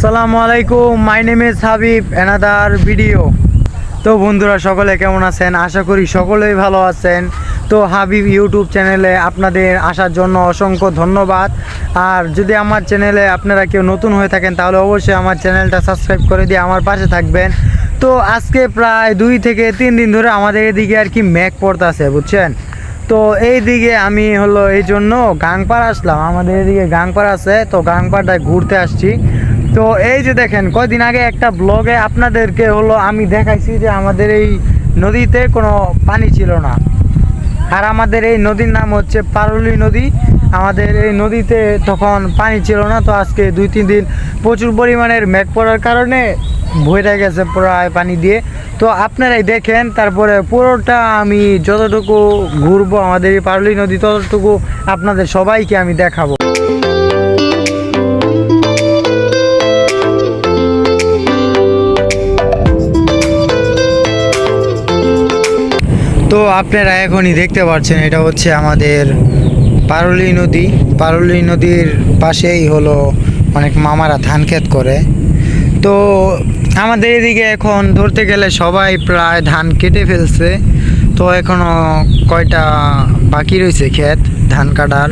আসসালামু আলাইকুম, my name is Habib, another video. তো বন্ধুরা সকলে কেমন আছেন? আশা করি সকলেই ভালো আছেন। তো হাবিব ইউটিউব চ্যানেলে আপনাদের আসার জন্য অসংখ্য ধন্যবাদ। আর যদি আমার চ্যানেলে আপনারা কেউ নতুন হয়ে থাকেন তাহলে অবশ্যই আমার চ্যানেলটা সাবস্ক্রাইব করে দিয়ে আমার পাশে থাকবেন। তো আজকে প্রায় 2 থেকে 3 দিন ধরে আমাদের এদিকে আর কি মেঘ পড়তেছে, বুঝছেন। তো এই দিকে আমি এই জন্য গাংপাড়া আসলাম। আমাদের এদিকে গাংপাড়া আছে, তো গাংপাড়ায় ঘুরতে আসছি। তো এই যে দেখেন, কয়দিন আগে একটা ব্লগে আপনাদেরকে আমি দেখাইছি যে আমাদের এই নদীতে কোনো পানি ছিল না। আর আমাদের এই নদীর নাম হচ্ছে পারুলি নদী। আমাদের এই নদীতে তখন পানি ছিল না। তো আজকে 2-3 দিন প্রচুর পরিমাণের মেঘ পড়ার কারণে ভরে গেছে প্রায় পানি দিয়ে। তো আপনারাই দেখেন, তারপরে পুরোটা আমি যতটুকু ঘুরবো আমাদের এই পারুলি নদী ততটুকু আপনাদের সবাইকে আমি দেখাবো। তো আপনারা এখনই দেখতে পাচ্ছেন, এটা হচ্ছে আমাদের পারুলি নদী। পারুলি নদীর পাশেই অনেক মামারা ধান ক্ষেত করে। তো আমাদের এদিকে এখন ধরতে গেলে সবাই প্রায় ধান কেটে ফেলছে। তো এখনও কয়টা বাকি রয়েছে ক্ষেত ধান কাটার।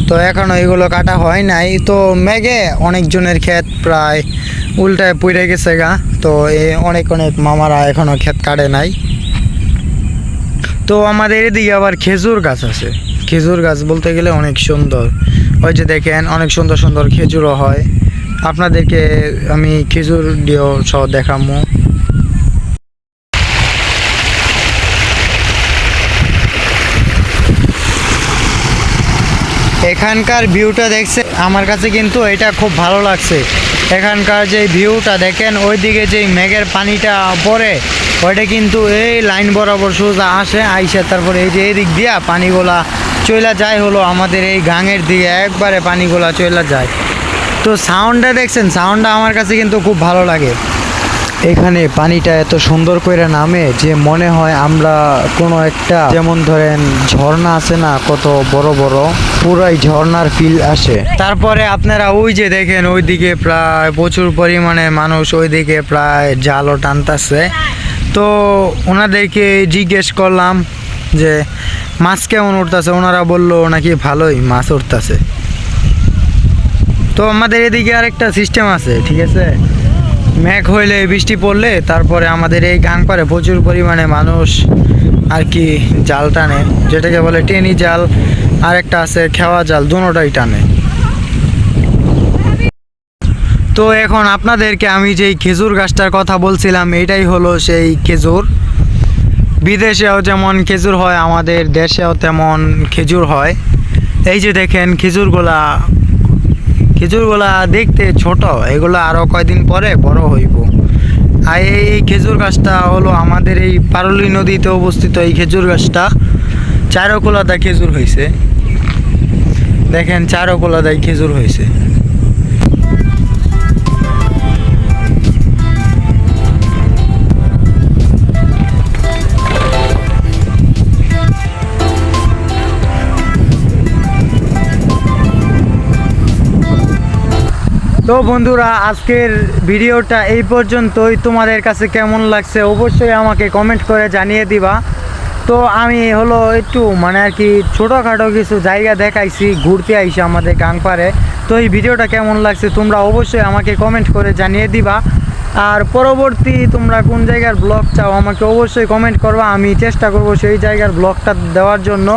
তো এখনও এগুলো কাটা হয় নাই। তো মেঘে অনেকজনের ক্ষেত প্রায় উল্টায় পড়ে গেছে গা। তো অনেক মামারা এখনও ক্ষেত কাটে নাই। তো আমাদের এদিকে আবার খেজুর গাছ আছে। খেজুর গাছ বলতে গেলে অনেক সুন্দর। ওই যে দেখেন, অনেক সুন্দর সুন্দর খেজুরও হয়। আপনাদেরকে আমি খেজুর দিয়েও সহ দেখাবো। এখানকার ভিউটা দেখছে, আমার কাছে কিন্তু এটা খুব ভালো লাগছে। এখানকার যে ভিউটা দেখেন, ওইদিকে যে মেঘের পানিটা পড়ে ওইটা কিন্তু এই লাইন বরাবর সোজা আসে, আইসে তারপরে এই যে এদিক দিয়া পানিগুলা চইলা যায় আমাদের এই গাঙের দিকে একবারে পানিগুলা চইলা যায়। তো সাউন্ডটা দেখছেন, সাউন্ডটা আমার কাছে কিন্তু খুব ভালো লাগে। এখানে পানিটা এত সুন্দর করে নামে যে মনে হয় আমরা কোনো একটা, যেমন ধরেন ঝর্ণা আছে না, কত বড় বড়, পুরাই ঝর্ণার ফিল আসে। তারপরে আপনারা ওই যে দেখেন, ওইদিকে প্রায় প্রচুর পরিমাণে মানুষ ওইদিকে প্রায় জালও টানতেছে। তো ওনাদেরকে জিজ্ঞেস করলাম যে মাছ কেমন উঠতেছে। ওনারা বললো নাকি ভালোই মাছ উঠতেছে। তো আমাদের এদিকে আরেকটা সিস্টেম আছে, ঠিক আছে। মেঘ হইলে, বৃষ্টি পড়লে তারপরে আমাদের এই গাংপাড়ে প্রচুর পরিমাণে মানুষ আর কি জাল টানে, যেটাকে বলে টেনি জাল। আর একটা আছে খেওয়া জাল, দুটোটাই টানে। তো এখন আপনাদেরকে আমি যেই খেজুর গাছটার কথা বলছিলাম, এটাই সেই খেজুর। বিদেশেও যেমন খেজুর হয়, আমাদের দেশেও তেমন খেজুর হয়। এই যে দেখেন খেজুরগুলা দেখতে ছোট, এগুলো আরও কয়দিন পরে বড় হইব। আর এই খেজুর গাছটা আমাদের এই পারুলি নদীতে অবস্থিত। এই খেজুর গাছটা চারকোলাদায় খেজুর হয়েছে, দেখেন চারকোলাদায় খেজুর হয়েছে। তো বন্ধুরা, আজকের ভিডিওটা এই পর্যন্তই। তোমাদের কাছে কেমন লাগছে অবশ্যই আমাকে কমেন্ট করে জানিয়ে দিবা। তো আমি একটু আর কি ছোটোখাটো কিছু জায়গা দেখাইছি, ঘুরতে আইসি আমাদের গাংপাড়ে। তো এই ভিডিওটা কেমন লাগছে তোমরা অবশ্যই আমাকে কমেন্ট করে জানিয়ে দিবা। আর পরবর্তী তোমরা কোন জায়গার ব্লগ চাও আমাকে অবশ্যই কমেন্ট করবা, আমি চেষ্টা করব সেই জায়গার ব্লগটা দেওয়ার জন্য।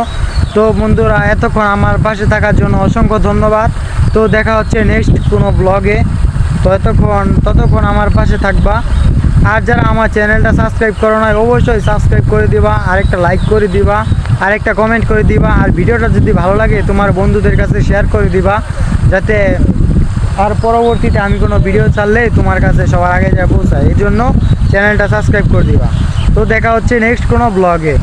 তো বন্ধুরা, এতক্ষণ আমার পাশে থাকার জন্য অসংখ্য ধন্যবাদ। তো দেখা হচ্ছে নেক্সট কোনো ব্লগে। তো ততক্ষণ আমার পাশে থাকবা। আর যারা আমার চ্যানেলটা সাবস্ক্রাইব করো না অবশ্যই সাবস্ক্রাইব করে দিবা, আরেকটা লাইক করে দিবা, আরেকটা কমেন্ট করে দিবা। আর ভিডিওটা যদি ভালো লাগে তোমার বন্ধুদের কাছে শেয়ার করে দিবা, যাতে আর পরবর্তীতে আমি কোনো ভিডিও ছাড়লে তোমার কাছে সবার আগে যা পৌঁছায়। এই জন্য চ্যানেলটা সাবস্ক্রাইব করে দিবা। তো দেখা হচ্ছে নেক্সট কোনো ব্লগে।